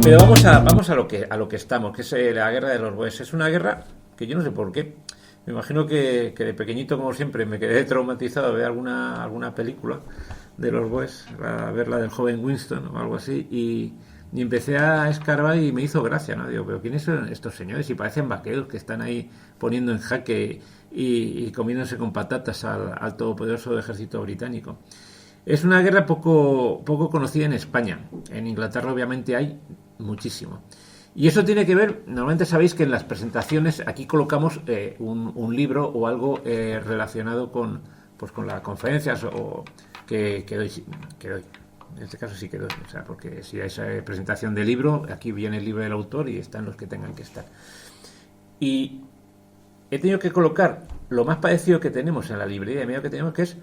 Pero vamos a lo que estamos, que es la guerra de los boes. Es una guerra que yo no sé por qué. Me imagino que de pequeñito, como siempre, me quedé traumatizado a ver alguna película de los boes, a ver la del joven Winston o algo así, y empecé a escarbar y me hizo gracia, ¿no? Digo, pero ¿quiénes son estos señores? Y parecen vaqueros que están ahí poniendo en jaque y comiéndose con patatas al todopoderoso ejército británico. Es una guerra poco conocida en España. En Inglaterra obviamente hay muchísimo. Y eso tiene que ver, normalmente sabéis que en las presentaciones aquí colocamos un libro o algo relacionado con las conferencias o que doy. En este caso sí que doy, o sea, porque si hay esa presentación de libro, aquí viene el libro del autor y están los que tengan que estar. Y he tenido que colocar lo más parecido que tenemos en la librería de medio que tenemos, que es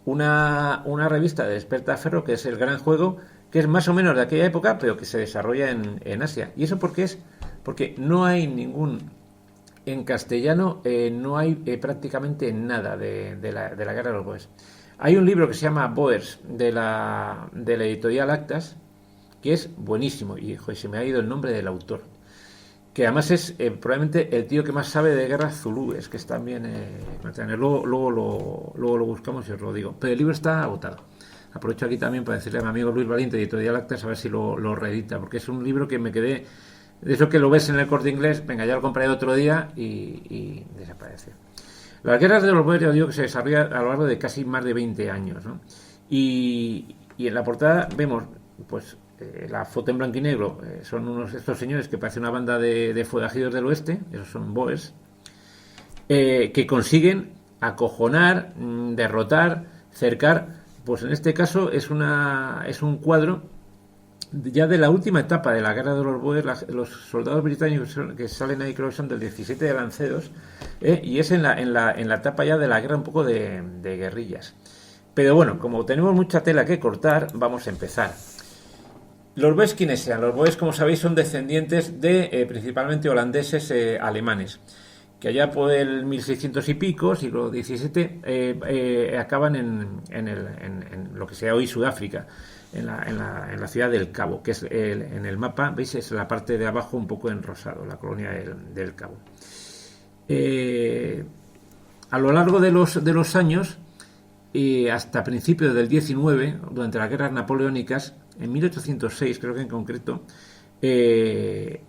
una revista de Despertaferro, que es El Gran Juego, que es más o menos de aquella época, pero que se desarrolla en Asia. ¿Y eso por qué es? Porque no hay en castellano no hay prácticamente nada de la guerra de los boers. Hay un libro que se llama Boers, de la editorial Actas, que es buenísimo, y joder, se me ha ido el nombre del autor, que además es probablemente el tío que más sabe de guerras zulúes, que es también luego lo buscamos y os lo digo, pero el libro está agotado. Aprovecho aquí también para decirle a mi amigo Luis Valiente, editorial Actas, a ver si lo reedita, porque es un libro que me quedé de eso que lo ves en el Corte Inglés, venga, ya lo compré otro día y desapareció. Las guerras de los boers, ya digo, que se desarrollan a lo largo de casi más de 20 años, ¿no? Y en la portada vemos pues la foto en blanco y negro, son estos señores que parecen una banda de forajidos del oeste, esos son boers, que consiguen acojonar, derrotar, cercar. Pues en este caso es un cuadro ya de la última etapa de la guerra de los boers. Los soldados británicos que salen ahí, creo que son del 17 de Lanceros, y es en la etapa ya de la guerra un poco de guerrillas. Pero bueno, como tenemos mucha tela que cortar, vamos a empezar. Los boers, ¿quiénes sean? Los boers, como sabéis, son descendientes de principalmente holandeses alemanes, que allá por el 1600 y pico, siglo XVII, acaban en lo que sea hoy Sudáfrica, en la ciudad del Cabo, que es en el mapa, veis, es la parte de abajo un poco en rosado, la colonia del Cabo. A lo largo de los años, hasta principios del 19, durante las guerras napoleónicas, en 1806 creo que en concreto, el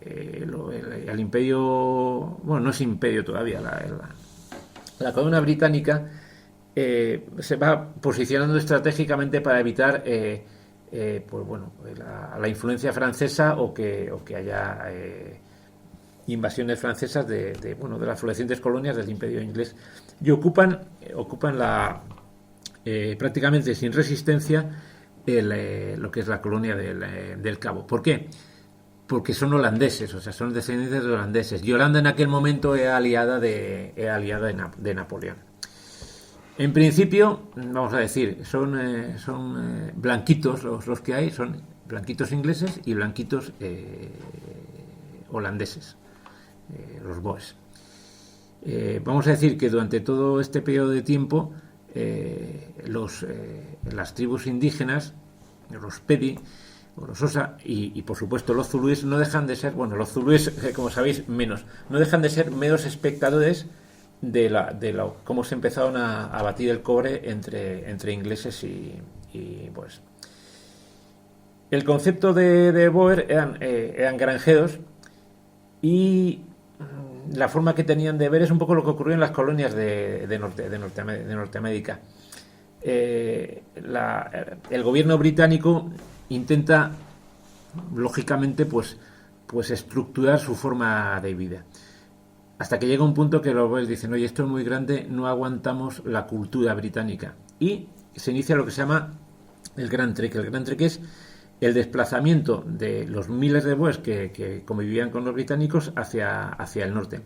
imperio, bueno, no es imperio todavía, la corona británica se va posicionando estratégicamente para evitar pues bueno, la influencia francesa o que haya invasiones francesas de las florecientes colonias del imperio inglés, y ocupan prácticamente sin resistencia lo que es la colonia del Cabo. ¿Por qué? Porque son holandeses, o sea, son descendientes de holandeses, y Holanda en aquel momento era aliada de Napoleón. En principio, vamos a decir, son blanquitos los que hay, son blanquitos ingleses y blanquitos holandeses, los boers. Vamos a decir que durante todo este periodo de tiempo, las tribus indígenas, los Pedi, o los Xhosa y por supuesto los zulúes no dejan de ser, bueno, los zulúes, como sabéis, menos, no dejan de ser meros espectadores de cómo se empezaron a batir el cobre entre ingleses y pues el concepto de boer eran granjeros, y la forma que tenían de ver es un poco lo que ocurrió en las colonias de Norteamérica. El gobierno británico intenta lógicamente pues estructurar su forma de vida, hasta que llega un punto que los boers dicen, oye, esto es muy grande, no aguantamos la cultura británica, y se inicia lo que se llama el Gran Trek. El Gran Trek es el desplazamiento de los miles de boers que convivían con los británicos hacia el norte,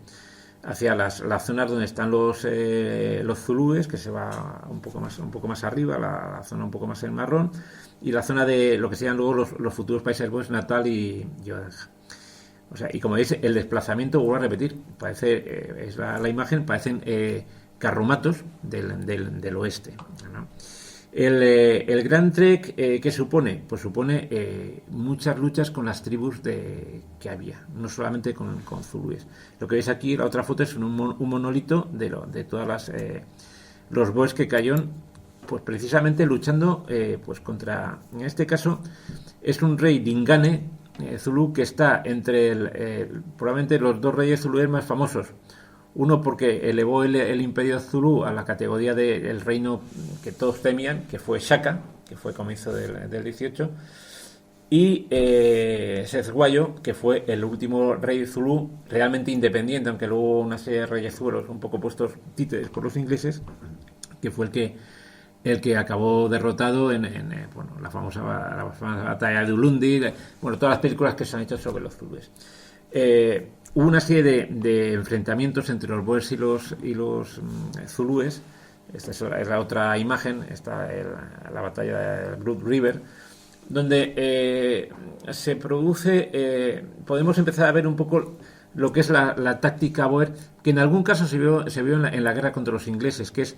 hacia las zonas donde están los zulúes, que se va un poco más arriba, la zona un poco más en marrón, y la zona de lo que serían luego los futuros países boers, Natal y Odanja. O sea, y como veis, el desplazamiento, vuelvo a repetir, parece es la imagen, parecen carromatos del oeste, ¿no? El Gran Trek, ¿qué supone? Pues supone muchas luchas con las tribus que había, no solamente con zulúes. Lo que veis aquí, la otra foto es un monolito de todas los boes que cayeron, pues precisamente luchando pues contra, en este caso, es un rey Dingane, zulú, que está entre probablemente los dos reyes zulúes más famosos. Uno porque elevó el imperio zulú a la categoría del reino que todos temían, que fue Shaka, que fue comienzo del 18, y Sezguayo, que fue el último rey zulú realmente independiente, aunque luego hubo una serie de reyes zulos un poco puestos títeres por los ingleses, que fue el que acabó derrotado en bueno, la famosa batalla de Ulundi, bueno, todas las películas que se han hecho sobre los zulúes. Hubo una serie de enfrentamientos entre los boers y los zulúes. Esta es la otra imagen, está la batalla de Blood River, donde se produce, podemos empezar a ver un poco lo que es la táctica boer, que en algún caso se vio en la guerra contra los ingleses, que es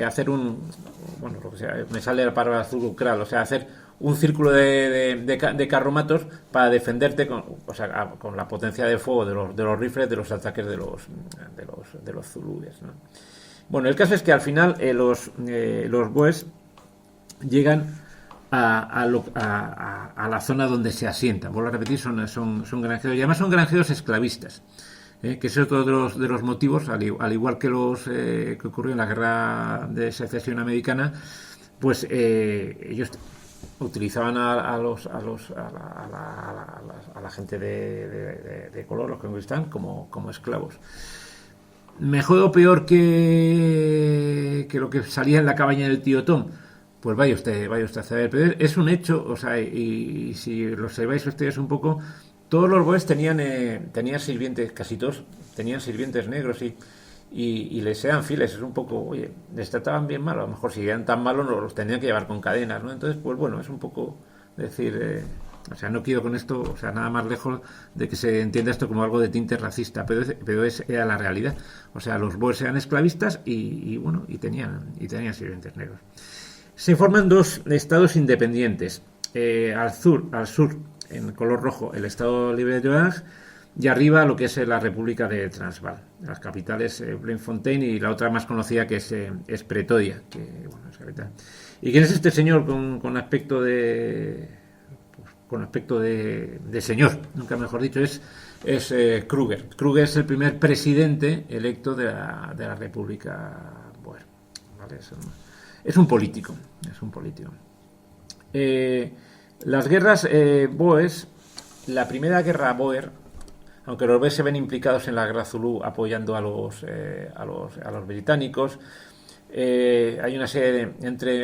hacer bueno, lo que sea, me sale la palabra zulukral, o sea, hacer un círculo de carromatos para defenderte con la potencia de fuego de los rifles de los ataques de los zulúes, ¿no? Bueno, el caso es que al final los boes llegan a la zona donde se asientan. Vuelvo a repetir, son granjeros, y además son granjeros esclavistas, que es otro de los motivos, al igual que los que ocurrió en la guerra de secesión americana, pues ellos utilizaban a la gente de color, los que conquistaban, como esclavos. ¿Mejor o peor que lo que salía en la cabaña del tío Tom? Pues vaya usted a saber. Pero es un hecho, o sea, y si lo observáis ustedes un poco, todos los boes tenían sirvientes, casi todos tenían sirvientes negros y les eran fieles. Es un poco, oye, les trataban bien mal, a lo mejor si eran tan malos los tenían que llevar con cadenas, ¿no? Entonces, pues bueno, es un poco decir, o sea, no quiero con esto, o sea, nada más lejos de que se entienda esto como algo de tinte racista, pero era la realidad. O sea, los boers eran esclavistas y bueno, y tenían sirvientes negros. Se forman dos estados independientes, al sur, en color rojo, el Estado Libre de Orange, y arriba lo que es la República de Transvaal. Las capitales, Bloemfontein, y la otra más conocida que es Pretoria. Que, bueno, es capital. ¿Y quién es este señor con aspecto de señor? Nunca mejor dicho, es Kruger. Kruger es el primer presidente electo de la República Boer. ¿Vale? Es un político. Las guerras boers, la primera guerra boer, aunque los boers se ven implicados en la guerra zulú apoyando a los británicos, hay una serie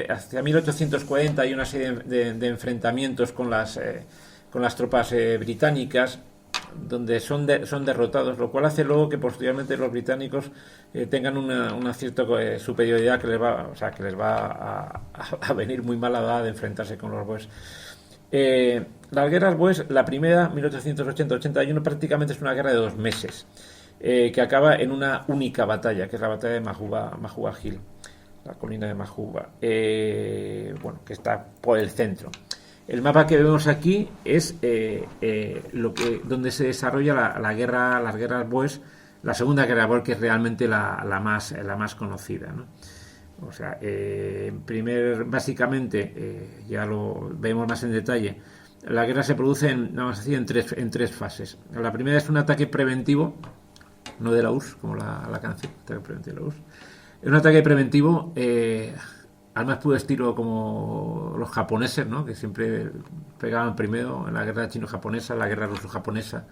hacia 1840 hay una serie de enfrentamientos con las tropas británicas, donde son derrotados, lo cual hace luego que posteriormente los británicos tengan una cierta superioridad que les va a venir muy mal a la hora de enfrentarse con los boers. Las guerras boers, la primera, 1880-81, prácticamente es una guerra de 2 meses, que acaba en una única batalla, que es la batalla de Majuba Hill, la colina de Majuba, bueno, que está por el centro. El mapa que vemos aquí es donde se desarrolla las guerras boers, la segunda guerra boer, que es realmente la más conocida, ¿no? O sea, básicamente, ya lo vemos más en detalle, la guerra se produce en tres fases. La primera es un ataque preventivo, no de la URSS, como la canción, ataque preventivo de la URSS. Es un ataque preventivo, al más puro estilo como los japoneses, ¿no? Que siempre pegaban primero en la guerra chino-japonesa, la guerra ruso-japonesa,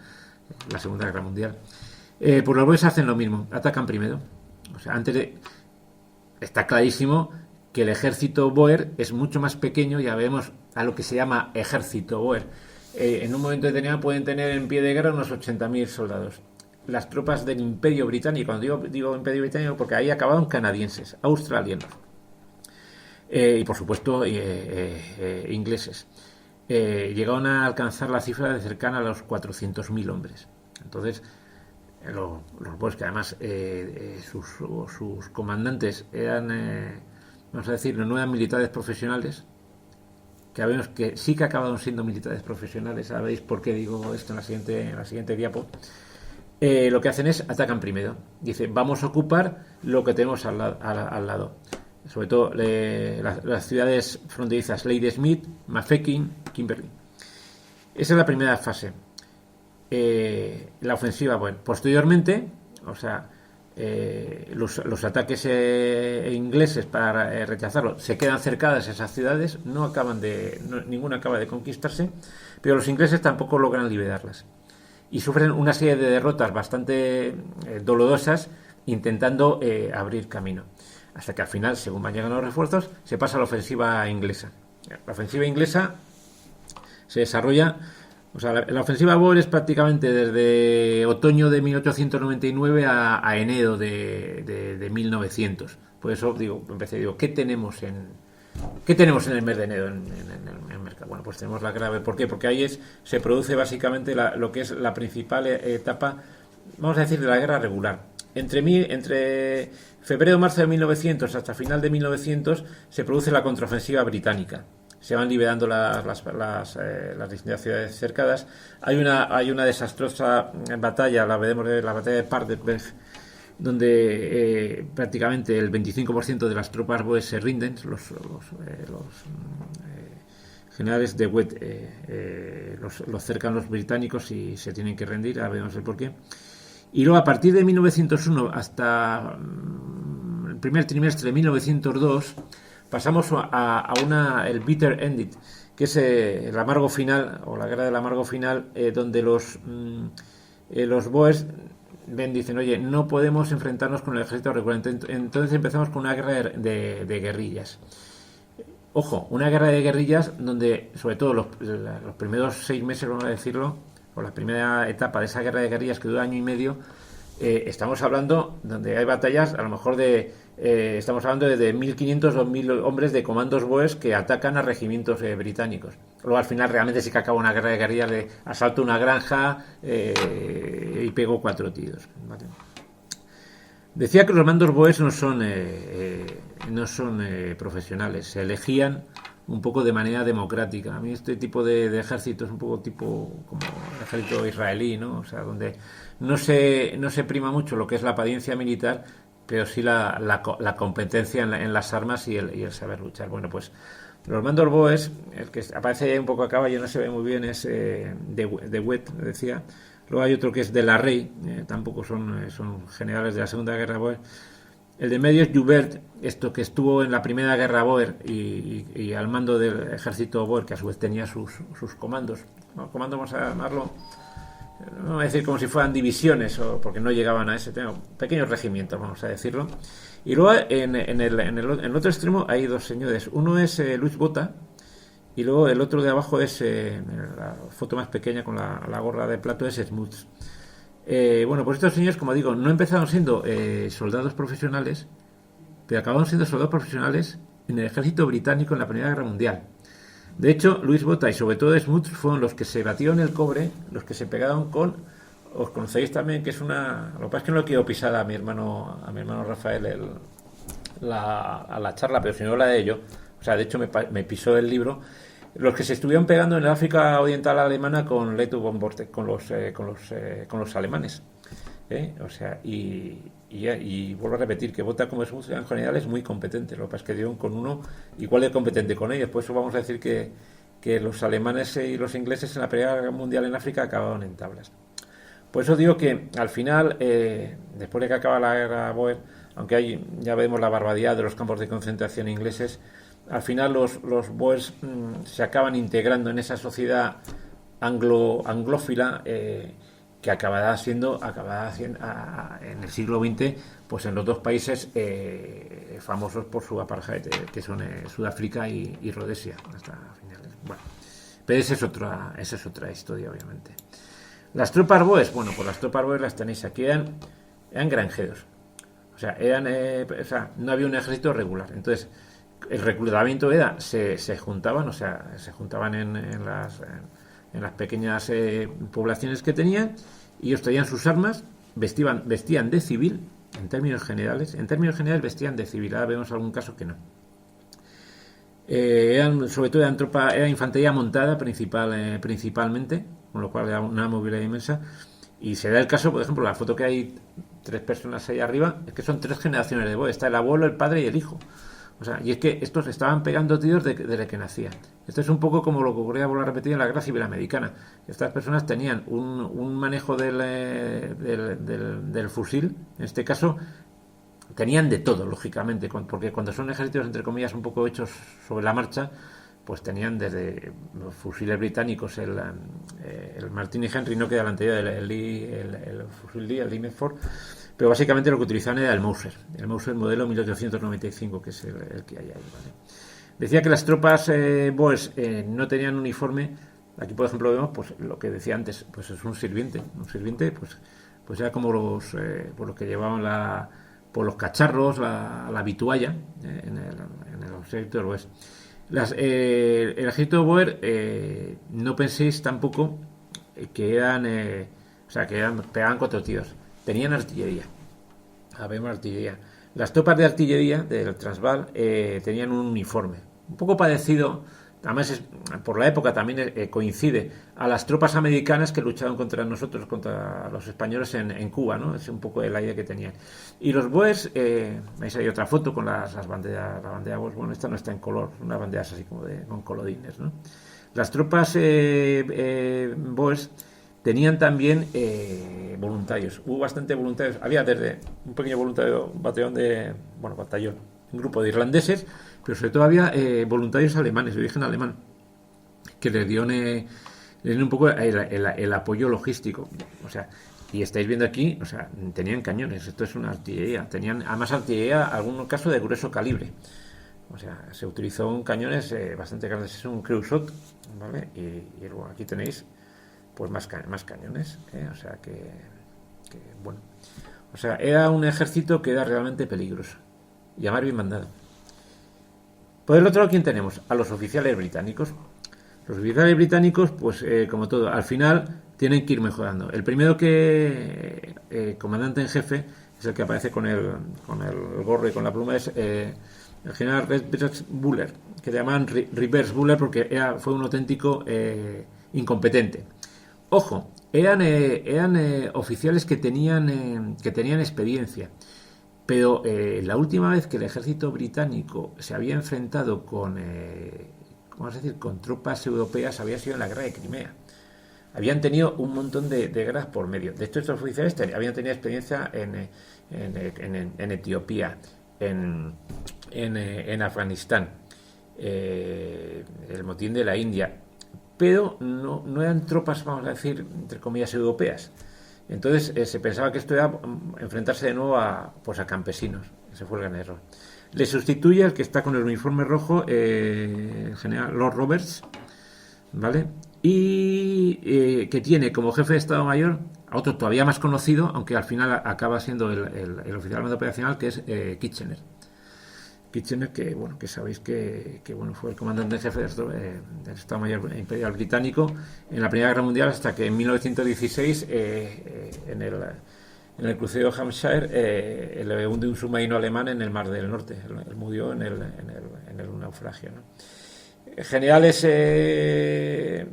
la Segunda Guerra Mundial. Pues los boers hacen lo mismo, atacan primero. O sea, está clarísimo que el ejército boer es mucho más pequeño. Ya vemos a lo que se llama ejército boer. En un momento determinado pueden tener en pie de guerra unos 80.000 soldados. Las tropas del Imperio Británico, cuando digo Imperio Británico, porque ahí acabaron canadienses, australianos, y por supuesto ingleses, llegaron a alcanzar la cifra de cercana a los 400.000 hombres. Entonces los boers, que además sus comandantes eran vamos a decir, no eran militares profesionales, que vemos que sí que acabaron siendo militares profesionales. Sabéis por qué digo esto en la siguiente diapo. Lo que hacen es atacan primero. Dice, vamos a ocupar lo que tenemos al lado. Sobre todo las ciudades fronterizas Ladysmith, Mafeking, Kimberley. Esa es la primera fase. La ofensiva, bueno, posteriormente, o sea, los ataques ingleses para rechazarlo se quedan cercadas esas ciudades, ninguna acaba de conquistarse, pero los ingleses tampoco logran liberarlas y sufren una serie de derrotas bastante dolorosas intentando abrir camino, hasta que al final, según van llegando los refuerzos, se pasa a la ofensiva inglesa. La ofensiva inglesa se desarrolla, o sea, la ofensiva Boer es prácticamente desde otoño de 1899 a enero de 1900. Por eso digo, ¿qué tenemos en el mes de enero en el mercado? Bueno, pues tenemos la grave. ¿Por qué? Porque ahí se produce básicamente lo que es la principal etapa, vamos a decir, de la guerra regular. Entre febrero-marzo de 1900 hasta final de 1900 se produce la contraofensiva británica. Se van liberando las distintas ciudades cercadas. Hay una desastrosa batalla, la batalla de Paardeberg, donde prácticamente el 25% de las tropas boes se rinden. Los generales de Wet los cercan los británicos y se tienen que rendir. Ahora veremos el porqué. Y luego, a partir de 1901 hasta el primer trimestre de 1902, pasamos el bitter ending, que es el amargo final, o la guerra del amargo final, donde los boers dicen, oye, no podemos enfrentarnos con el ejército regular. Entonces empezamos con una guerra de guerrillas. Ojo, una guerra de guerrillas donde, sobre todo los primeros 6 meses, vamos a decirlo, o la primera etapa de esa guerra de guerrillas que dura año y medio, estamos hablando donde hay batallas, a lo mejor estamos hablando de 1.500 o 1.000 hombres de comandos boers que atacan a regimientos británicos. Luego al final realmente sí que acaba una guerra de guerrillas de asalto a una granja y pego 4 tiros. ¿Vale? Decía que los mandos boers no son profesionales, se elegían un poco de manera democrática. A mí este tipo de ejército es un poco tipo como el ejército israelí, ¿no? O sea, donde no se prima mucho lo que es la apariencia militar, pero sí la competencia en las armas y el saber luchar. Bueno, pues los mandos boers, el que aparece ahí un poco a caballo, no se ve muy bien, es de Wet, decía. Luego hay otro que es de la Rey, tampoco son generales de la Segunda Guerra Boer. El de medio es Joubert, esto que estuvo en la Primera Guerra Boer y al mando del ejército Boer, que a su vez tenía sus comandos. Bueno, comandos vamos a llamarlo, no vamos a decir como si fueran divisiones, porque no llegaban a ese tema, pequeños regimientos, vamos a decirlo. Y luego en el otro extremo hay 2 señores. Uno es Luis Botha, y luego el otro de abajo es, la foto más pequeña con la gorra de plato, es Smuts. Bueno, pues estos señores, como digo, no empezaron siendo soldados profesionales, pero acabaron siendo soldados profesionales en el ejército británico en la Primera Guerra Mundial. De hecho, Luis Botha y sobre todo Smuts fueron los que se batieron el cobre, los que se pegaron con... Os conocéis también, que es una... Lo que pasa es que no lo quiero pisar a mi hermano Rafael a la charla, pero si no la de ello, o sea, de hecho me pisó el libro. Los que se estuvieron pegando en el África Oriental Alemana con Leyte von Borte, con los alemanes. O sea, y vuelvo a repetir que Botha, como es en general, es muy competente. Lo que pasa es que dieron con uno igual de competente con ellos. Por eso vamos a decir que los alemanes y los ingleses en la Primera Guerra Mundial en África acabaron en tablas. Por eso digo que al final, después de que acaba la guerra Boer, aunque ya vemos la barbaridad de los campos de concentración ingleses, al final los boers se acaban integrando en esa sociedad anglófila que acabará siendo en el siglo XX, pues en los 2 países famosos por su apartheid, que son Sudáfrica y Rodesia, hasta finales. Bueno, pero esa es otra historia, obviamente. Las tropas boers, bueno, pues las tropas boers las tenéis aquí, eran granjeros. O sea, no había un ejército regular. Entonces, el reclutamiento se juntaban, en las pequeñas poblaciones que tenían, y ellos traían sus armas, vestían de civil, en términos generales vestían de civil. Ahora vemos algún caso que no. Eran, sobre todo, era infantería montada principalmente, con lo cual era una movilidad inmensa. Y se da el caso, por ejemplo, la foto que hay 3 personas ahí arriba, es que son 3 generaciones de boy. Está el abuelo, el padre y el hijo. O sea, y es que estos estaban pegando tiros desde que nacían. Esto es un poco como lo que ocurría, por la repetida, en la guerra civil americana. Estas personas tenían un manejo del fusil, en este caso, tenían de todo, lógicamente, porque cuando son ejércitos, entre comillas, un poco hechos sobre la marcha, pues tenían desde los fusiles británicos, el Martini Henry, no queda el anterior, el fusil Lee, el Lee Metford, pero básicamente lo que utilizaban era el Mauser modelo 1895, que es el que hay ahí, ¿vale? Decía que las tropas Boers no tenían uniforme. Aquí, por ejemplo, vemos pues lo que decía antes, pues es un sirviente, pues era como los que llevaban por los cacharros, la vitualla en el ejército del oeste. El ejército Boer, no penséis tampoco que eran, pegaban 4 tiros. Tenían artillería. Habemos artillería. Las tropas de artillería del Transvaal tenían un uniforme, un poco parecido, además por la época también coincide a las tropas americanas que lucharon contra nosotros, contra los españoles en Cuba, ¿no? Es un poco la idea que tenían. Y los Boers, veis ahí otra foto con las banderas, la bandera Boers, bueno, esta no está en color, unas banderas así como con colorines, ¿no? Las tropas Boers tenían también voluntarios. Hubo bastante voluntarios. Había desde un pequeño batallón, un grupo de irlandeses, pero sobre todo había voluntarios alemanes, de origen alemán, que les dieron un poco el apoyo logístico. O sea, y estáis viendo aquí, o sea, tenían cañones. Esto es una artillería. Tenían además artillería, algún caso de grueso calibre. O sea, se utilizó cañones bastante grandes. Es un Creusot, ¿vale? Y luego aquí tenéis pues más cañones, o sea que bueno, o sea, era un ejército que era realmente peligroso, llamar bien mandado. Por el otro lado, ¿quién tenemos? A los oficiales británicos. Los oficiales británicos, pues como todo, al final tienen que ir mejorando. El primero que comandante en jefe es el que aparece con el gorro y con la pluma, es el general Reverse Buller, que le llaman Reverse Buller porque fue un auténtico incompetente. Ojo, eran oficiales que tenían experiencia, pero la última vez que el ejército británico se había enfrentado con tropas europeas había sido en la guerra de Crimea. Habían tenido un montón de guerras por medio. De hecho, estos oficiales habían tenido experiencia en Etiopía, en Afganistán, el motín de la India, pero no eran tropas, vamos a decir, entre comillas, europeas. Entonces se pensaba que esto era enfrentarse de nuevo a campesinos. Ese fue el gran error. Le sustituye el que está con el uniforme rojo, el general Lord Roberts, ¿vale? Y que tiene como jefe de Estado Mayor a otro todavía más conocido, aunque al final acaba siendo el oficial operacional, que es Kitchener. Kitchener, que sabéis que fue el comandante en jefe del Estado Mayor Imperial Británico en la Primera Guerra Mundial, hasta que en 1916 en el crucero Hampshire le hunde un submarino alemán en el Mar del Norte. Él murió en el naufragio, ¿no? Generales que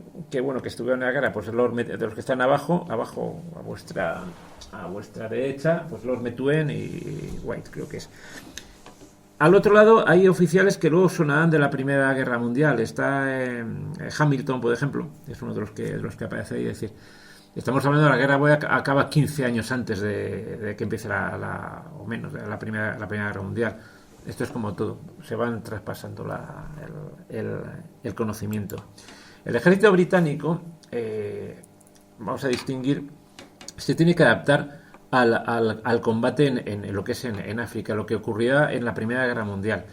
estuvieron en la guerra, pues de los que están abajo a vuestra derecha, pues Lord Methuen y White, creo que es. Al otro lado hay oficiales que luego sonarán de la Primera Guerra Mundial. Está Hamilton, por ejemplo, es uno de los que aparece ahí. Es decir, estamos hablando de la guerra boer, acaba 15 años antes de que empiece la Primera Guerra Mundial. Esto es como todo, se van traspasando el conocimiento. El ejército británico, vamos a distinguir, se tiene que adaptar al combate en lo que es en África, lo que ocurría en la Primera Guerra Mundial.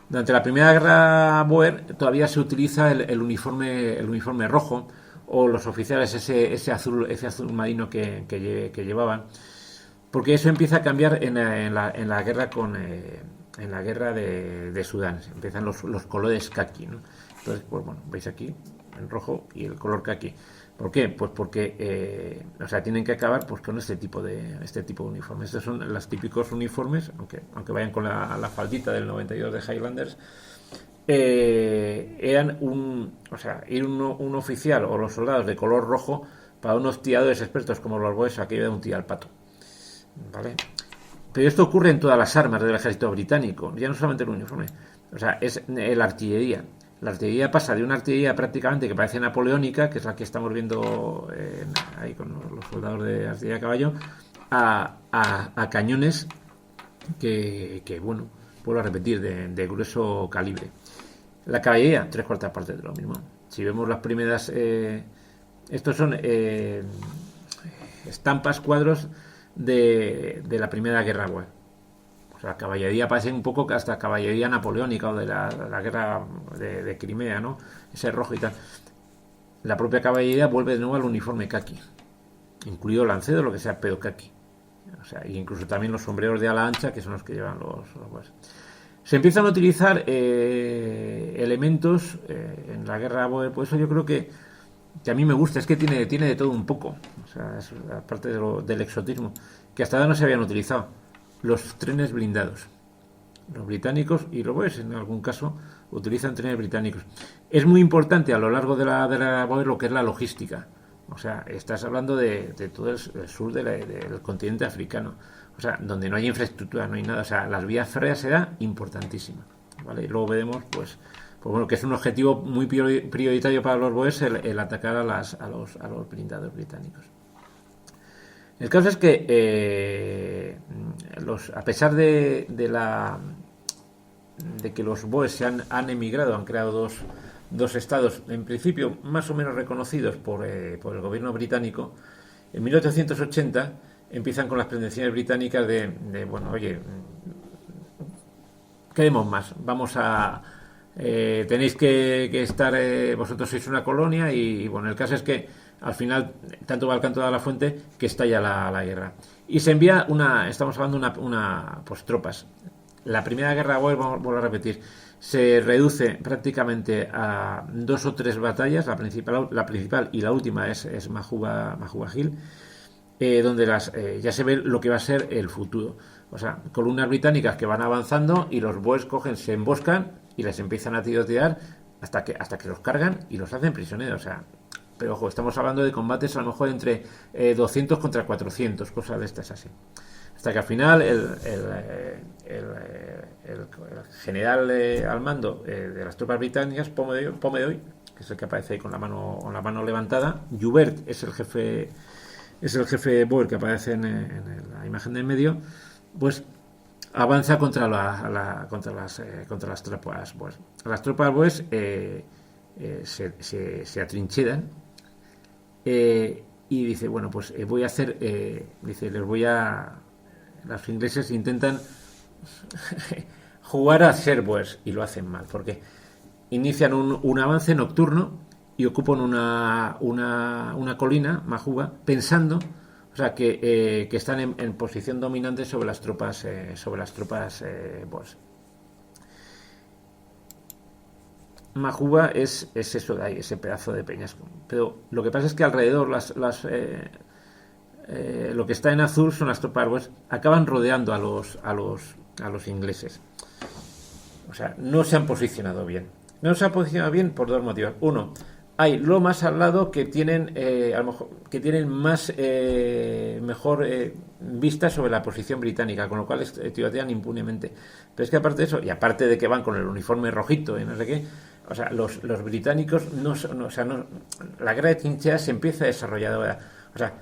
Durante la Primera Guerra Boer todavía se utiliza el uniforme rojo, o los oficiales ese azul marino que llevaban, porque eso empieza a cambiar en la guerra en la guerra de Sudán. Empiezan los colores kaki, ¿no? Entonces, pues bueno, veis aquí el rojo y el color kaki. ¿Por qué? Pues porque tienen que acabar pues con este tipo de uniformes. Estos son los típicos uniformes, aunque vayan con la faldita del 92 de Highlanders, eran ir un oficial o los soldados de color rojo para unos tiradores expertos como los boes, aquello de un tiro al pato, ¿vale? Pero esto ocurre en todas las armas del ejército británico, ya no solamente el uniforme, o sea, es la artillería. La artillería pasa de una artillería prácticamente que parece napoleónica, que es la que estamos viendo ahí con los soldados de artillería a caballo, a cañones que, bueno, vuelvo a repetir, de grueso calibre. La caballería, 3/4 partes de lo mismo. Si vemos las primeras, estos son estampas, cuadros de la Primera Guerra Boer. O sea, la caballería parece un poco hasta caballería napoleónica o de la guerra de Crimea, ¿no? Ese rojo y tal. La propia caballería vuelve de nuevo al uniforme caqui, incluido lancedo, lo que sea, pero caqui. O sea, e incluso también los sombreros de ala ancha, que son los que llevan los boers. Se empiezan a utilizar elementos en la guerra boer, por eso yo creo que a mí me gusta, es que tiene de todo un poco, o sea, es aparte del exotismo, que hasta ahora no se habían utilizado. Los trenes blindados. Los británicos, y lo ves en algún caso, utilizan trenes británicos. Es muy importante a lo largo de la Boer lo que es la logística. O sea, estás hablando de todo el sur del continente africano. O sea, donde no hay infraestructura, no hay nada. O sea, las vías férreas será importantísima, ¿vale? Y luego veremos, pues bueno, que es un objetivo muy prioritario para los Boers el atacar a los blindados británicos. El caso es que a pesar de que los boers han emigrado, han creado dos estados, en principio más o menos reconocidos por el gobierno británico, en 1880 empiezan con las pretensiones británicas de bueno, oye, queremos más, vamos a... tenéis que estar, vosotros sois una colonia y bueno, el caso es que al final tanto va el canto de la fuente que estalla la guerra y se envía estamos hablando pues tropas. La primera guerra Boer, vuelvo a repetir, se reduce prácticamente a 2 o 3 batallas. La principal y la última es Majuba Hill, donde ya se ve lo que va a ser el futuro. O sea, columnas británicas que van avanzando y los Boers se emboscan y les empiezan a tirotear hasta que los cargan y los hacen prisioneros. O sea, pero ojo, estamos hablando de combates a lo mejor entre 200 contra 400, cosas de estas así. Hasta que al final el general al mando de las tropas británicas, Pomeroy, que es el que aparece ahí con la mano levantada, Joubert es el jefe Boer que aparece en la imagen del medio, pues avanza contra las tropas Boer. Las tropas Boer se atrincheran y dice, bueno, pues voy a hacer, dice, los ingleses intentan jugar a ser Boers y lo hacen mal, porque inician un avance nocturno y ocupan una colina, Majuba, pensando, o sea, que están en posición dominante sobre las tropas Boers. Majuba es eso de ahí, ese pedazo de peñasco. Pero lo que pasa es que alrededor lo que está en azul son las tropas Boers, acaban rodeando a los ingleses. O sea, no se han posicionado bien. No se han posicionado bien por 2 motivos. Uno, hay lomas al lado que tienen a lo mejor que tienen mejor vista sobre la posición británica, con lo cual tirotean impunemente. Pero es que aparte de eso, y aparte de que van con el uniforme rojito y no sé qué, o sea, los británicos la guerra de trincheras se empieza a desarrollar ahora. O sea,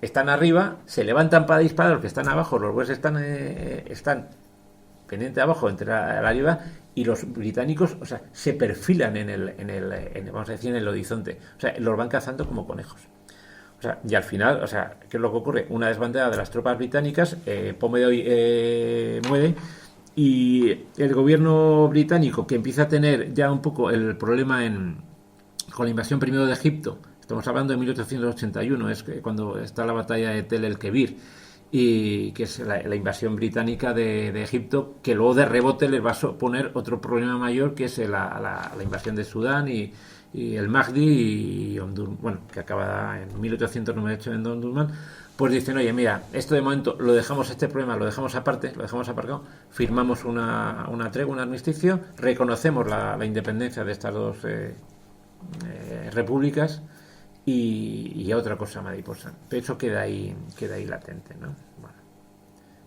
están arriba, se levantan para disparar, los que están abajo, los Boers están pendiente abajo entre la arriba, y los británicos, o sea, se perfilan vamos a decir, en el horizonte. O sea, los van cazando como conejos. O sea, y al final, o sea, ¿qué es lo que ocurre? Una desbandada de las tropas británicas, Pomeroy muere, y el gobierno británico, que empieza a tener ya un poco el problema con la invasión primero de Egipto, estamos hablando de 1881, es cuando está la batalla de Tel el Kebir, y que es la invasión británica de Egipto, que luego de rebote les va a suponer otro problema mayor, que es la invasión de Sudán y el Mahdi y Omdurman, bueno, que acaba en 1898 en Omdurman. Pues dicen, oye, mira, esto de momento lo dejamos, este problema lo dejamos aparte, lo dejamos aparcado, firmamos una tregua, un armisticio, reconocemos la independencia de estas dos repúblicas y a otra cosa mariposa. Pero eso queda ahí latente, ¿no? Bueno,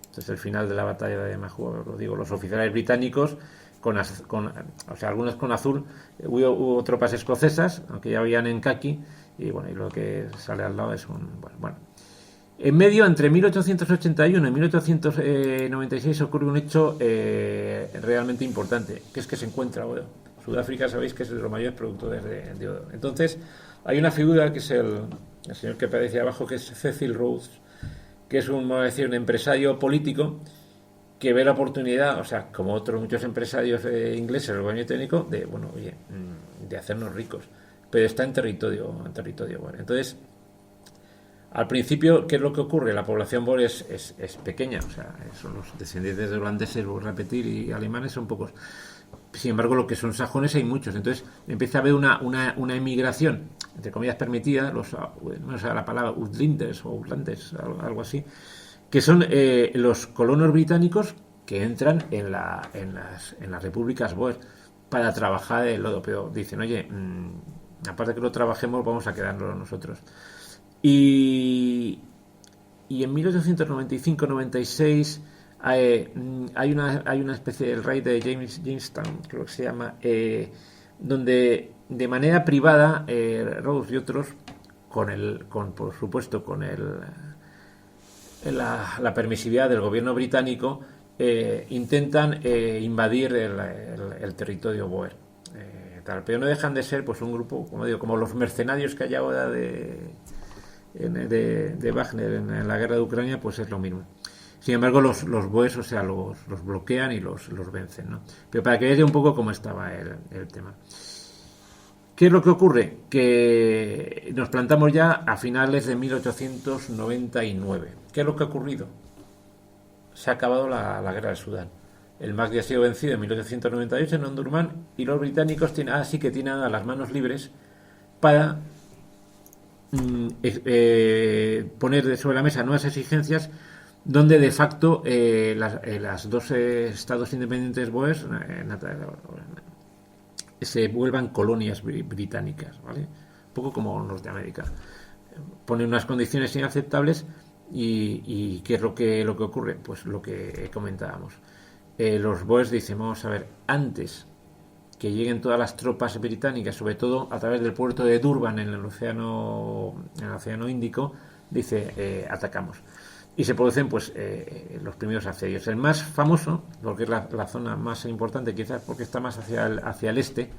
entonces el final de la batalla de Mahuo, lo digo, los oficiales británicos o sea, algunos con azul, hubo tropas escocesas, aunque ya habían en khaki, y bueno, y lo que sale al lado es bueno. En medio, entre 1881 y 1896, ocurre un hecho realmente importante, que es que se encuentra oro. Sudáfrica, sabéis que es de los mayores productores de oro. Entonces, hay una figura que es el señor que aparece abajo, que es Cecil Rhodes, que es vamos a decir, un empresario político que ve la oportunidad, o sea, como otros muchos empresarios ingleses, el gobierno técnico, de, bueno, oye, de hacernos ricos. Pero está en territorio bueno. Entonces, al principio, ¿qué es lo que ocurre? La población boer es pequeña, o sea, son los descendientes de holandeses, voy a repetir, y alemanes son pocos. Sin embargo, lo que son sajones hay muchos. Entonces empieza a haber una emigración, entre comillas, permitida, no sé la palabra, Uitlanders o Uitlanders, algo así, que son los colonos británicos que entran en las repúblicas boer para trabajar el lodo. Pero dicen, oye, aparte que lo trabajemos, vamos a quedarnos nosotros. Y en 1895-96 hay una especie del rey de Jamestown, creo que se llama, donde de manera privada Rose y otros, por supuesto con la permisividad del gobierno británico, intentan invadir el territorio boer. Pero no dejan de ser pues un grupo, como digo, como los mercenarios que hay ahora de Wagner en la guerra de Ucrania, pues es lo mismo. Sin embargo, los boers, o sea, los bloquean y los vencen, ¿no? Pero para que veáis un poco cómo estaba el tema. ¿Qué es lo que ocurre? Que nos plantamos ya a finales de 1899. ¿Qué es lo que ha ocurrido? Se ha acabado la guerra de Sudán. El Mahdi ha sido vencido en 1898 en Omdurman y los británicos tienen a las manos libres para poner sobre la mesa nuevas exigencias donde de facto las dos estados independientes boers se vuelvan colonias británicas, ¿vale? Un poco como Norteamérica. Ponen unas condiciones inaceptables y ¿qué es lo que ocurre? Pues lo que comentábamos. Los boers dicen, vamos a ver, antes que lleguen todas las tropas británicas, sobre todo a través del puerto de Durban en el océano Índico, dice, atacamos. Y se producen pues los primeros asedios. El más famoso, porque es la zona más importante, quizás porque está más hacia el este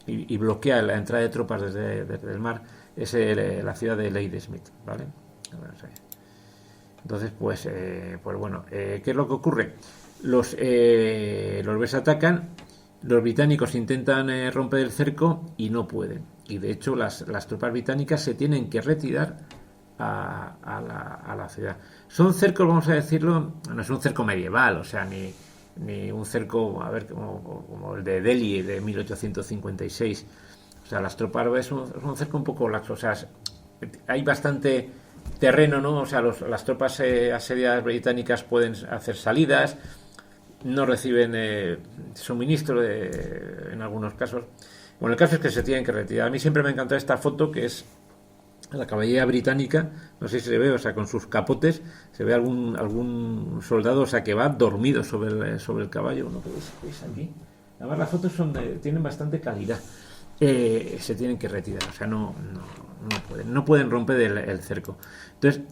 y bloquea la entrada de tropas desde el mar, es la ciudad de Ladysmith, ¿vale? Entonces, pues bueno, ¿qué es lo que ocurre? Los boers atacan, los británicos intentan romper el cerco y no pueden. Y de hecho las tropas británicas se tienen que retirar a la ciudad. Son cercos, vamos a decirlo, no es un cerco medieval, o sea, ni un cerco, a ver, como el de Delhi de 1856. O sea, las tropas es un cerco un poco laxo, o sea, hay bastante terreno, ¿no? O sea, las tropas asediadas británicas pueden hacer salidas, no reciben suministro en algunos casos. Bueno, el caso es que se tienen que retirar. A mí siempre me encantó esta foto, que es la caballería británica, no sé si se ve, o sea, con sus capotes, se ve algún soldado, o sea, que va dormido sobre el caballo, ¿no? ¿Veis aquí? Además las fotos tienen bastante calidad. Se tienen que retirar, o sea, no pueden romper el cerco. Entonces,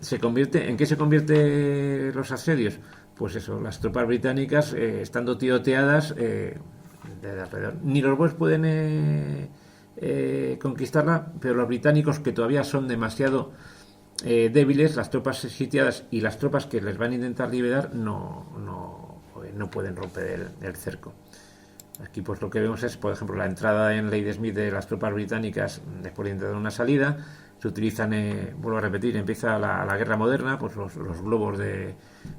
¿en qué se convierte los asedios? Pues eso, las tropas británicas estando tiroteadas de alrededor. Ni los boers pueden conquistarla, pero los británicos, que todavía son demasiado débiles, las tropas sitiadas y las tropas que les van a intentar liberar no pueden romper el cerco. Aquí pues lo que vemos es, por ejemplo, la entrada en Ladysmith de las tropas británicas después de intentar una salida. se utilizan, vuelvo a repetir, empieza la guerra moderna, pues los globos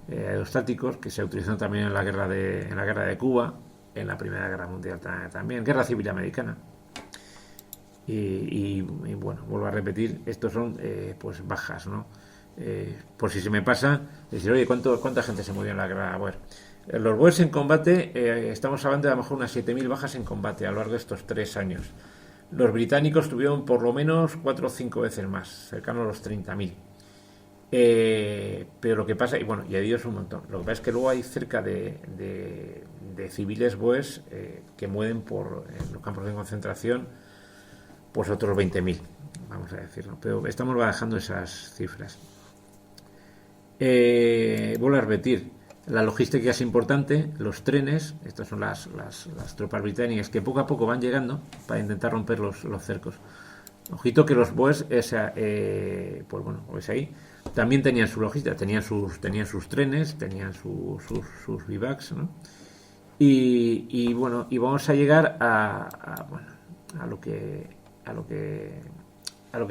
aerostáticos que se utilizan también en la guerra de Cuba, en la Primera Guerra Mundial también, Guerra Civil Americana. Y bueno, vuelvo a repetir, estos son pues bajas, ¿no? Por si se me pasa, decir, oye, ¿cuánta gente se murió en la guerra? Bueno, los BOEs en combate, estamos hablando de a lo mejor unas 7.000 bajas en combate a lo largo de estos 3 años. Los británicos tuvieron por lo menos 4 o 5 veces más, cercano a los 30.000. Pero lo que pasa, y bueno, y heridos un montón. Lo que pasa es que luego hay cerca de civiles BOEs que mueren en los campos de concentración, pues otros 20.000, vamos a decirlo. Pero estamos bajando esas cifras. Vuelvo a repetir, la logística es importante, los trenes, estas son las tropas británicas que poco a poco van llegando para intentar romper los cercos. Ojito que los BOEs, pues bueno, pues ahí también tenían su logística, tenían sus trenes, tenían sus bivacs, ¿no? Y bueno, y vamos a llegar a lo que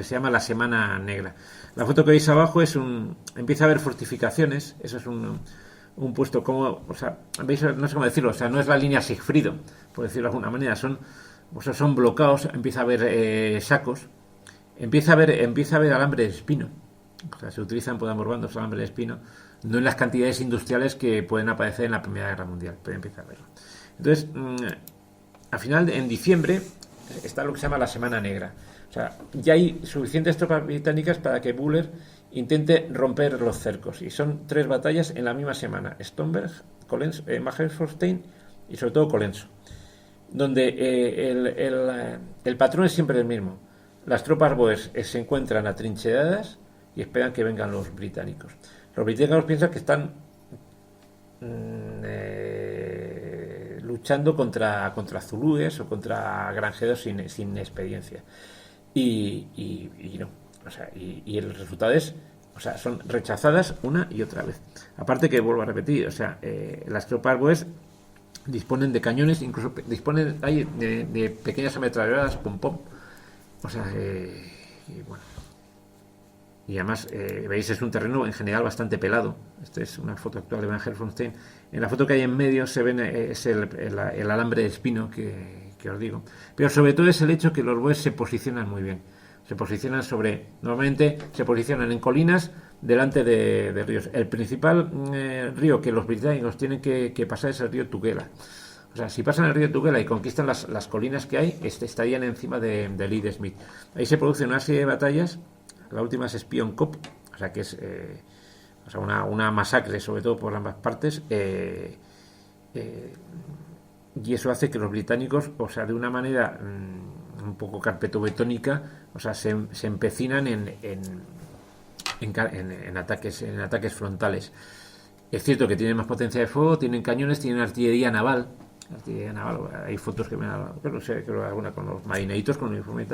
se llama la Semana Negra. La foto que veis abajo empieza a haber fortificaciones, eso es un puesto como, o sea, veis, no sé cómo decirlo, o sea, no es la línea Sigfrido, por decirlo de alguna manera, son bloqueados, empieza a haber sacos, empieza a haber alambre de espino, o sea, se utilizan, podemos bandos alambre de espino, no en las cantidades industriales que pueden aparecer en la Primera Guerra Mundial, pero empieza a verlo. Entonces, al final, en diciembre, está lo que se llama la Semana Negra. O sea, ya hay suficientes tropas británicas para que Buller intente romper los cercos. Y son 3 batallas en la misma semana. Stonberg, Magersfontein y sobre todo Colenso. Donde el patrón es siempre el mismo. Las tropas BOEs se encuentran atrincheradas y esperan que vengan los británicos. Los británicos piensan que están luchando contra zulúes o contra granjeros sin experiencia. Y no, o sea, y el resultado es, o sea, son rechazadas una y otra vez. Aparte que vuelvo a repetir, o sea, las tropas BOEs disponen de cañones, incluso disponen de pequeñas ametralladoras pom-pom. O sea, y bueno. Y además, veis, es un terreno en general bastante pelado. Esta es una foto actual de Van Helfenstein. En la foto que hay en medio se ven es el alambre de espino que os digo. Pero sobre todo es el hecho que los BOEs se posicionan muy bien. Se posicionan normalmente se posicionan en colinas delante de ríos. El principal río que los británicos tienen que pasar es el río Tugela. O sea, si pasan el río Tugela y conquistan las colinas que hay, estarían encima de Ladysmith. Ahí se producen una serie de batallas. La última es Spion Kop, o sea que es una masacre, sobre todo por ambas partes. Y eso hace que los británicos, o sea, de una manera un poco carpetobetónica, o sea, se empecinan en ataques frontales. Es cierto que tienen más potencia de fuego, tienen cañones, tienen artillería naval. Hay fotos que me han dado, no sé, creo alguna con los marineritos, con uniformes,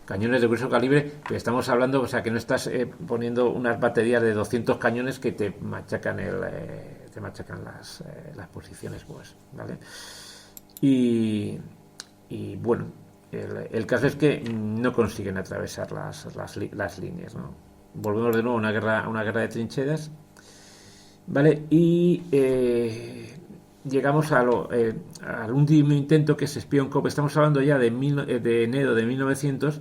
cañones de grueso calibre, pero estamos hablando, o sea, que no estás poniendo unas baterías de 200 cañones que te machacan las posiciones, pues, ¿vale? Y bueno, el caso es que no consiguen atravesar las líneas, ¿no? Volvemos de nuevo a una guerra de trincheras, ¿vale? Y llegamos al último intento, que es Spion Kop. Estamos hablando ya de enero de 1900,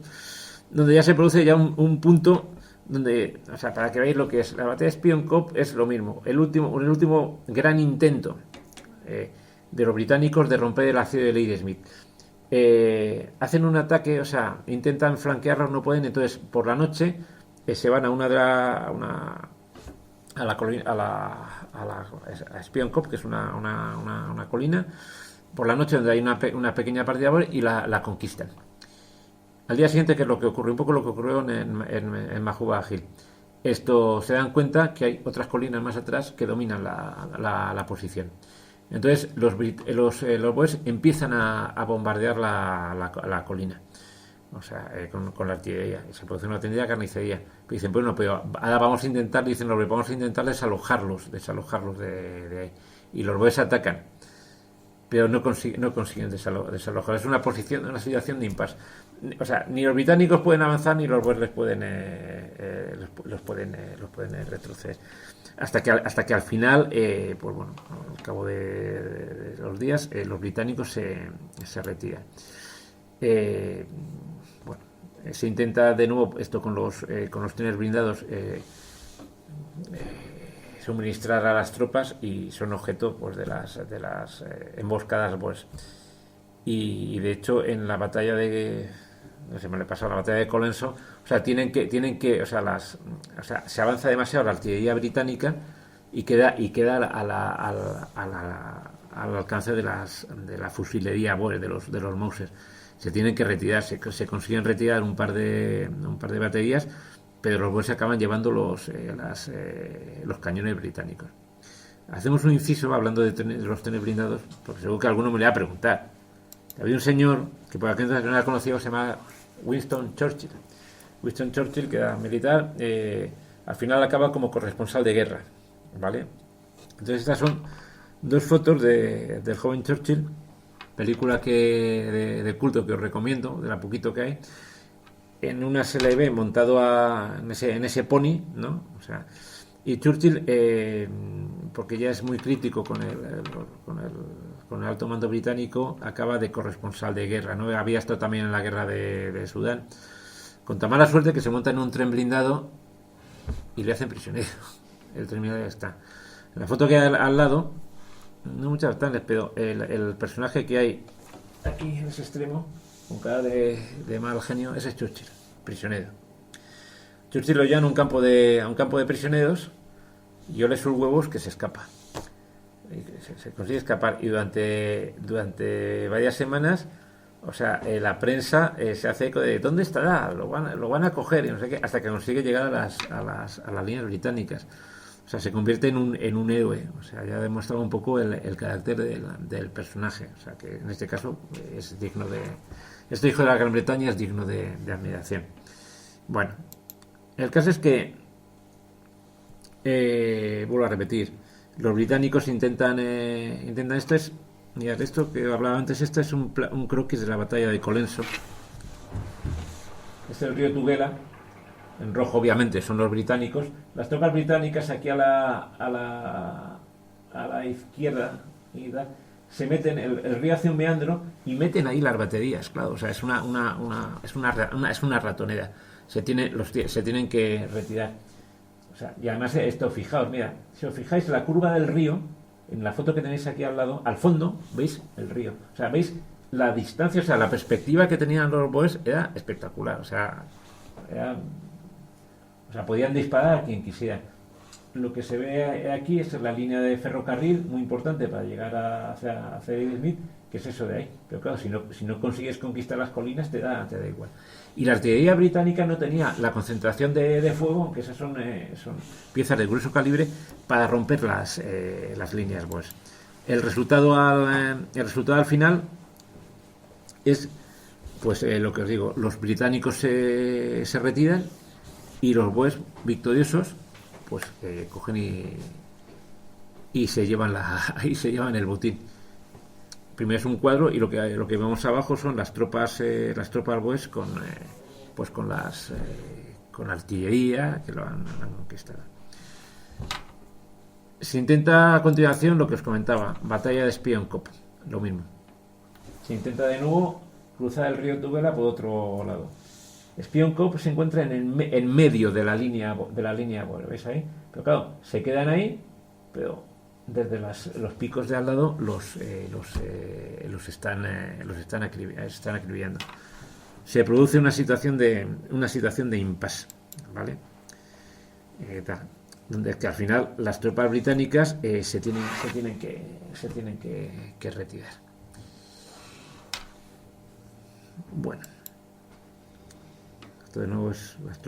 donde ya se produce ya un punto donde, o sea, para que veáis lo que es la batalla de Spion Kop, es lo mismo, el último gran intento de los británicos de romper el asedio de Ladysmith. Hacen un ataque, o sea, intentan flanquearlos, no pueden, entonces por la noche se van a Spion Kop, que es una colina, por la noche, donde hay una pequeña partida y la conquistan. Al día siguiente, ¿qué es lo que ocurre? Un poco lo que ocurrió en Majuba Hill. Esto, se dan cuenta que hay otras colinas más atrás que dominan la posición. Entonces los BOEs empiezan a bombardear la colina, o sea, con la artillería, y se produce una auténtica carnicería. Pero dicen, bueno, pero ahora vamos a intentar, vamos a intentar desalojarlos de ahí. Y los BOEs atacan. pero no consiguen desalojar. Es una situación de impasse. O sea, ni los británicos pueden avanzar ni los boers los pueden retroceder. Hasta que al final, pues bueno, al cabo de los días, los británicos se retiran. Bueno, se intenta de nuevo esto con los trenes blindados, suministrar a las tropas, y son objeto pues de las emboscadas, pues. Y de hecho en la batalla de, no sé, me le pasó la batalla de Colenso, o sea, o sea, se avanza demasiado la artillería británica y queda al alcance de la fusilería Boer, de los Mauser. Se tienen que retirar, se consiguen retirar un par de baterías, pero los Boers se acaban llevando los cañones británicos. Hacemos un inciso hablando de los trenes blindados, porque seguro que alguno me le va a preguntar. Había un señor que por aquel entonces no era conocido, se llama Winston Churchill. Winston Churchill, que era militar, al final acaba como corresponsal de guerra, ¿vale? Entonces estas son dos fotos del joven Churchill, película de culto que os recomiendo, de la poquito que hay. En una se le ve montado en ese pony, ¿no? O sea, y Churchill, porque ya es muy crítico con el alto mando británico, acaba de corresponsal de guerra, ¿no? Había estado también en la guerra de Sudán. Con tan mala suerte que se monta en un tren blindado y le hacen prisionero. El tren blindado ya está. En la foto que hay al lado, no muchas bastantes, pero el personaje que hay aquí en ese extremo, con cara de mal genio, ese es Churchill, prisionero. Churchill lo lleva a un campo de prisioneros y ole sus huevos que se escapa. Se consigue escapar, y durante varias semanas, o sea, la prensa se hace eco de ¿dónde estará? Lo van a coger, y no sé qué, hasta que consigue llegar a las líneas británicas. O sea, se convierte en un héroe. O sea, ya ha demostrado un poco el carácter del personaje. O sea, que en este caso es digno de... Este hijo de la Gran Bretaña es digno de admiración. Bueno, el caso es que, vuelvo a repetir, los británicos intentan mirad, esto que hablaba antes, este es un croquis de la batalla de Colenso. Este es el río Tugela. En rojo, obviamente, son los británicos. Las tropas británicas aquí a la izquierda se meten, el río hace un meandro y meten ahí las baterías, claro. O sea, es una ratonera. Se tienen que retirar. O sea, y además esto, fijaos, mira, si os fijáis, la curva del río, en la foto que tenéis aquí al lado, al fondo, veis el río. O sea, veis la distancia, o sea, la perspectiva que tenían los boers era espectacular. O sea, podían disparar a quien quisiera. Lo que se ve aquí es la línea de ferrocarril, muy importante para llegar hacia Smith, que es eso de ahí. Pero claro, si no consigues conquistar las colinas, te da igual. Y la artillería británica no tenía la concentración de fuego, aunque esas son piezas de grueso calibre, para romper las líneas, pues. El resultado al final es, pues, lo que os digo, los británicos se retiran, y los boers victoriosos, pues, cogen y se llevan el botín. Primero es un cuadro, y lo que vemos abajo son las tropas boers con artillería que lo han conquistado. Se intenta a continuación lo que os comentaba, batalla de Spion Kop, lo mismo. Se intenta de nuevo cruzar el río Tugela por otro lado. Spion Kop se encuentra en medio de la línea Boer, ¿veis ahí? Pero claro, se quedan ahí, pero desde los picos de al lado los están acribillando. Se produce una situación de impasse, ¿vale? Donde que al final las tropas británicas se tienen que retirar. Bueno, esto de nuevo es las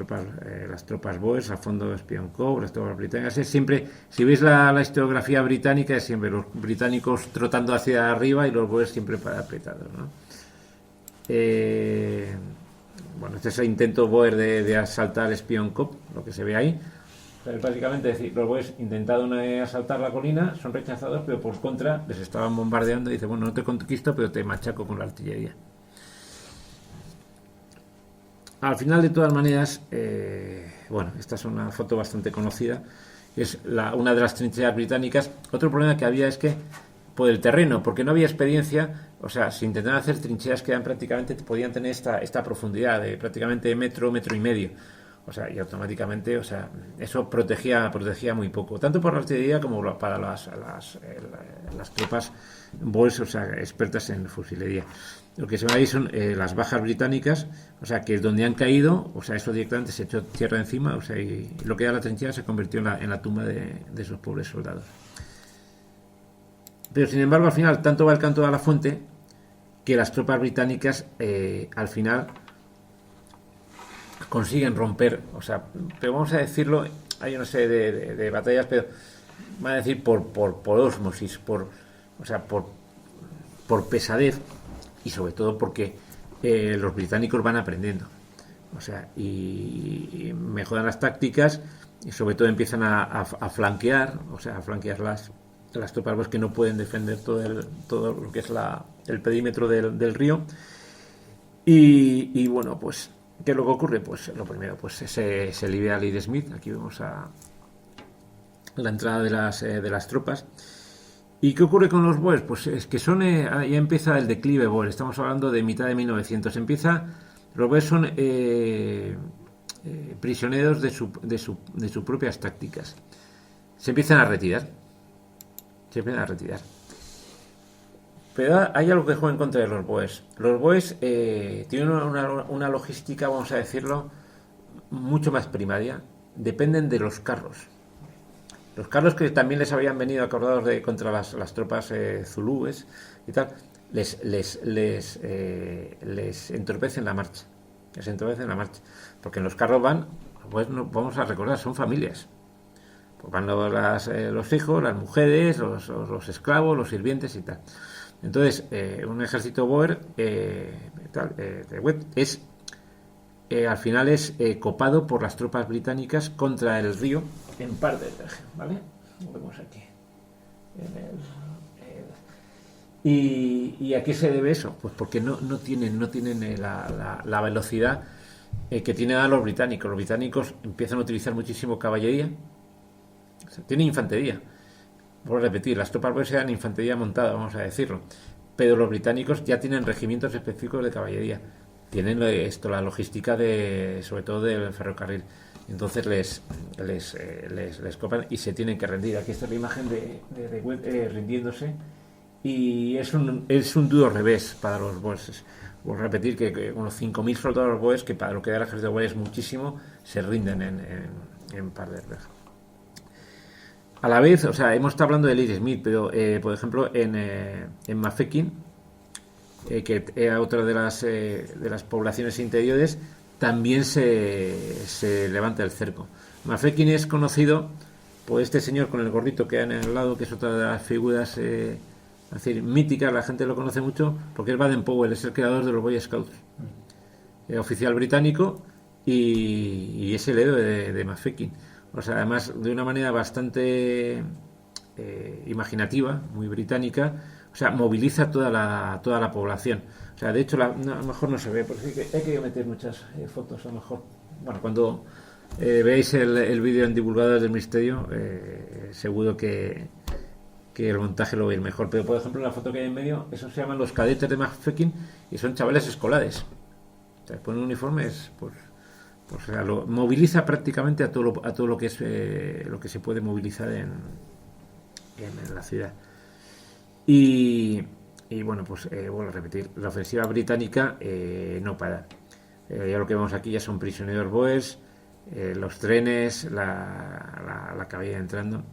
tropas boers, al fondo de Spion Kop, las tropas británicas. Es siempre, si veis la historiografía británica, es siempre los británicos trotando hacia arriba y los boers siempre apretados, ¿no? Bueno, este es el intento boer de asaltar Spion Kop, lo que se ve ahí. O sea, es básicamente decir, los boers intentaron asaltar la colina, son rechazados, pero por contra les estaban bombardeando y dice, bueno, no te conquisto, pero te machaco con la artillería. Al final, de todas maneras, bueno, esta es una foto bastante conocida, es una de las trincheras británicas. Otro problema que había es que por el terreno, porque no había experiencia, o sea, se intentaban hacer trincheras que eran prácticamente, podían tener esta profundidad de prácticamente metro y medio. O sea, y automáticamente, o sea, eso protegía muy poco, tanto por la artillería como para las tropas boers, o sea, expertas en fusilería. Lo que se ve ahí son las bajas británicas, o sea, que es donde han caído, o sea, eso directamente se echó tierra encima, o sea, y lo que era la trinchera se convirtió en la tumba de esos pobres soldados. Pero sin embargo, al final, tanto va el canto a la fuente que las tropas británicas al final consiguen romper, o sea, pero vamos a decirlo, hay una serie de batallas, pero van a decir por ósmosis, o sea, por pesadez, y sobre todo porque los británicos van aprendiendo, o sea, y mejoran las tácticas y sobre todo empiezan a flanquear, o sea, a flanquear las tropas pues, que no pueden defender todo lo que es el perímetro del río. Y bueno, pues ¿qué es lo que ocurre? Pues lo primero, pues se libera Ladysmith. Aquí vemos a la entrada de las tropas. ¿Y qué ocurre con los boers? Pues es que ya empieza el declive boer. Estamos hablando de mitad de 1900. Los boers son prisioneros de sus propias tácticas. Se empiezan a retirar. Pero hay algo que juega en contra de los boers. Los boers tienen una logística, vamos a decirlo, mucho más primaria. Dependen de los carros. Los carros que también les habían venido acordados contra las tropas zulúes y tal, les entorpecen la marcha. Porque en los carros van, pues vamos a recordar, son familias. Pues van los hijos, las mujeres, los esclavos, los sirvientes y tal. Entonces, un ejército boer al final es copado por las tropas británicas contra el río en Paardeberg, ¿vale? Lo vemos aquí. ¿Y a qué se debe eso? Pues porque no tienen la velocidad que tienen los británicos. Los británicos empiezan a utilizar muchísimo caballería, o sea, tienen infantería. Vuelvo a repetir, las tropas boers eran infantería montada, vamos a decirlo, pero los británicos ya tienen regimientos específicos de caballería, tienen la logística sobre todo del ferrocarril, entonces les copan y se tienen que rendir. Aquí está la imagen de Webb rindiéndose, y es un duro revés para los boers. Vuelvo a repetir que unos 5.000 soldados boers, que para lo que da el ejército boer es muchísimo, se rinden en Paardeberg. A la vez, o sea, hemos estado hablando de Ladysmith, pero por ejemplo en Mafeking, que era otra de las poblaciones interiores, también se levanta el cerco. Mafeking es conocido por este señor con el gorrito que hay en el lado, que es otra de las figuras míticas. La gente lo conoce mucho porque es Baden-Powell, es el creador de los Boy Scouts, oficial británico, y es el héroe de Mafeking. O sea, además de una manera bastante imaginativa, muy británica, o sea, moviliza toda la población. O sea, de hecho, a lo mejor no se ve, porque hay que meter muchas fotos, a lo mejor. Bueno, cuando veáis el vídeo en Divulgadores del Misterio, seguro que el montaje lo va a ir mejor. Pero, por ejemplo, la foto que hay en medio, esos se llaman los cadetes de Mafeking, y son chavales escolares. O sea, ponen uniformes, pues o sea, moviliza prácticamente a todo lo que es lo que se puede movilizar en la ciudad. Y bueno, pues vuelvo a repetir, la ofensiva británica no para. Ya lo que vemos aquí ya son prisioneros boers, los trenes, la caballería entrando.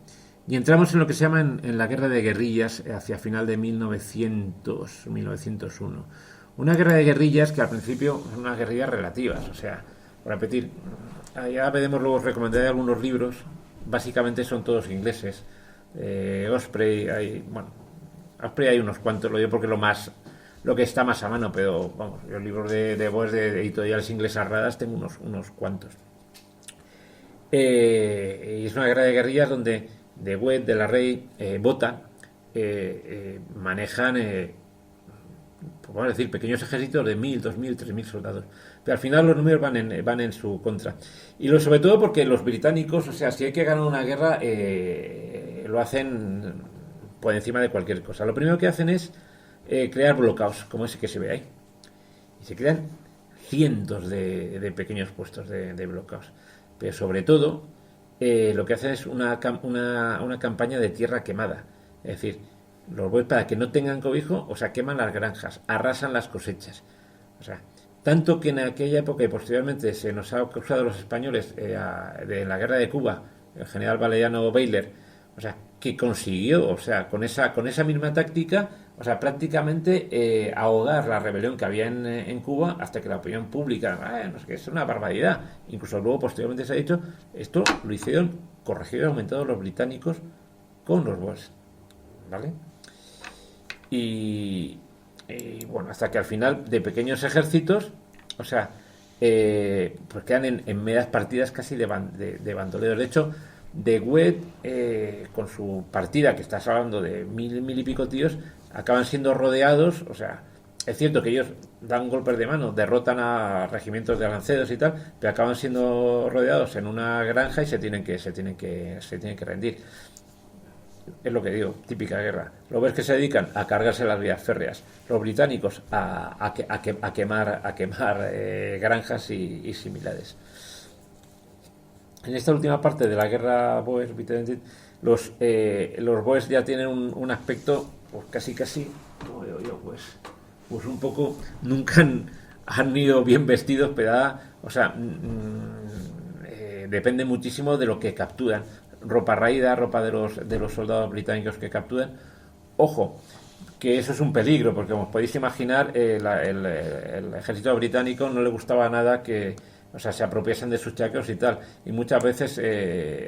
Y entramos en lo que se llama en la guerra de guerrillas hacia final de 1901. Una guerra de guerrillas que al principio son unas guerrillas relativas, o sea, por repetir, ya veremos, luego os recomendaré algunos libros, básicamente son todos ingleses. Osprey hay unos cuantos, lo digo porque lo que está más a mano, pero vamos, los libros de editoriales inglesas raras tengo unos cuantos. Y es una guerra de guerrillas donde De Wet, De la Rey, Bota manejan, pues vamos a decir, pequeños ejércitos de 1000, 2000, 3000 soldados. Pero al final los números van en su contra. Y sobre todo porque los británicos, o sea, si hay que ganar una guerra, lo hacen por encima de cualquier cosa. Lo primero que hacen es crear bloqueos, como ese que se ve ahí. Y se crean cientos de pequeños puestos de bloqueos. Pero sobre todo, lo que hacen es una campaña de tierra quemada. Es decir, los boys para que no tengan cobijo, o sea, queman las granjas, arrasan las cosechas. O sea, tanto que en aquella época y posteriormente se nos ha acusado a los españoles de la guerra de Cuba, el general Valeriano Bayler, o sea, que consiguió, o sea, con esa misma táctica, o sea, prácticamente ahogar la rebelión que había en Cuba hasta que la opinión pública, no sé qué, es una barbaridad. Incluso luego posteriormente se ha dicho, esto lo hicieron corregido y aumentado los británicos con los boers, ¿vale? Y bueno, hasta que al final de pequeños ejércitos, o sea, pues quedan en medias partidas casi de bandoleros. De hecho, De Wet, con su partida, que estás hablando de mil y pico tíos, acaban siendo rodeados, o sea, es cierto que ellos dan golpes de mano, derrotan a regimientos de lanceros y tal, pero acaban siendo rodeados en una granja y se tienen que rendir. Es lo que digo, típica guerra. Los ves que se dedican a cargarse las vías férreas, los británicos a quemar granjas y similares. En esta última parte de la guerra Boers, los Boers ya tienen un aspecto, pues casi, como digo yo, pues un poco, nunca han ido bien vestidos, pero o sea, depende muchísimo de lo que capturan. Ropa raída, ropa de los soldados británicos que capturan. Ojo, que eso es un peligro, porque como os podéis imaginar, el ejército británico no le gustaba nada que, o sea, se apropiasen de sus chaqueos y tal. Y muchas veces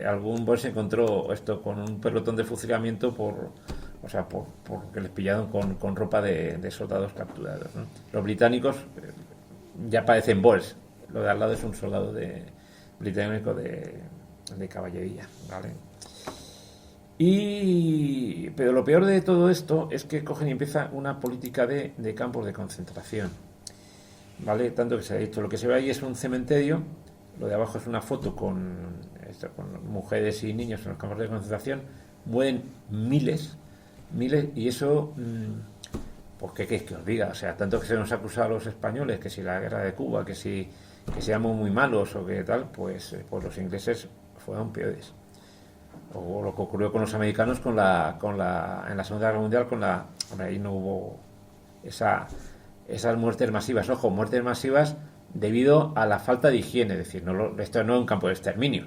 algún boer se encontró esto con un pelotón de fusilamiento porque les pillaron con ropa de soldados capturados, ¿no? Los británicos ya parecen boers. Lo de al lado es un soldado británico de caballería, ¿vale? Pero lo peor de todo esto es que cogen y empieza una política de campos de concentración, ¿vale? Tanto que se ha dicho, lo que se ve ahí es un cementerio, lo de abajo es una foto con mujeres y niños en los campos de concentración, mueren miles, y eso, pues qué queréis que os diga, o sea, tanto que se nos acusa a los españoles, que si la guerra de Cuba, que seamos muy malos o que tal, pues los ingleses fueron peores. O lo que ocurrió con los americanos en la Segunda Guerra Mundial, hombre, ahí no hubo esas muertes masivas. Ojo, muertes masivas debido a la falta de higiene, es decir, esto no es un campo de exterminio,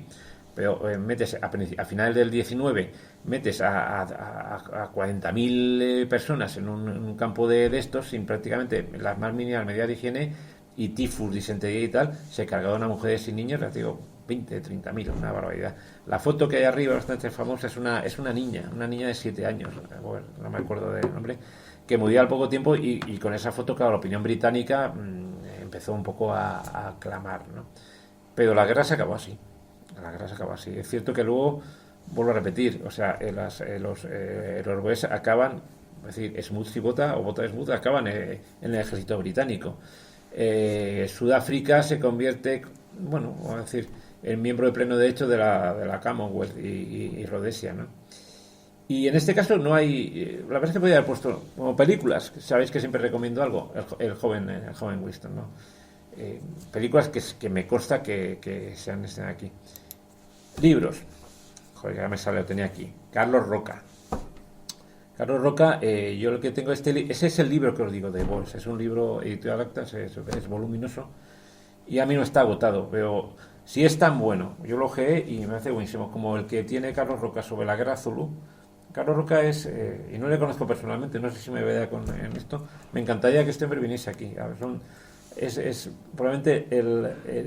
pero metes a finales del 19, metes a 40.000 personas en un campo de estos sin prácticamente las más mínimas medidas de higiene, y tifus, disentería y tal, se cargaron a mujeres y niños, ya digo, 20, 30.000, una barbaridad. La foto que hay arriba, bastante famosa, es una niña de 7 años, bueno, no me acuerdo del nombre, que murió al poco tiempo, y con esa foto, claro, la opinión británica empezó un poco a clamar, ¿no? Pero la guerra se acabó así. Es cierto que luego, vuelvo a repetir, o sea, los boers acaban, es decir, Smuts y Bota, o Bota y Smuts, acaban en el ejército británico. Sudáfrica se convierte, bueno, vamos a decir, en miembro de pleno derecho de la Commonwealth y Rhodesia, ¿no? Y en este caso no hay, la verdad es que podría haber puesto como películas, sabéis que siempre recomiendo algo, el joven Winston, ¿no? Películas que me consta que estén aquí. Libros, joder, ya me sale, lo tenía aquí. Carlos Roca, yo lo que tengo ese es el libro que os digo de Boers, es un libro editorial Actas, es voluminoso, y a mí no está agotado, pero si es tan bueno, yo lo ojeé y me hace buenísimo, como el que tiene Carlos Roca sobre la guerra Zulu. Carlos Roca es, y no le conozco personalmente, no sé si me vea en esto, me encantaría que este hombre viniese aquí. A ver, es probablemente,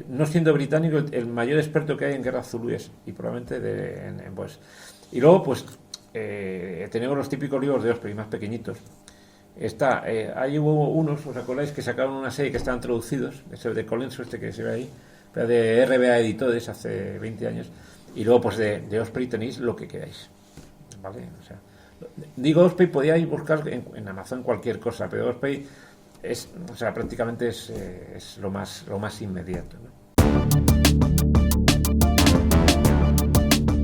no siendo británico, el mayor experto que hay en guerra Zulu, y probablemente pues. Y luego, pues, tenemos los típicos libros de Osprey, más pequeñitos. Ahí hubo unos, ¿os acordáis? Que sacaron una serie que estaban traducidos, ese de Colenso, que se ve ahí, pero de RBA Editores hace 20 años, y luego pues de Osprey tenéis lo que queráis, ¿vale? O sea, digo Osprey, podíais buscar en Amazon cualquier cosa, pero Osprey es, o sea, prácticamente es lo más inmediato, ¿no?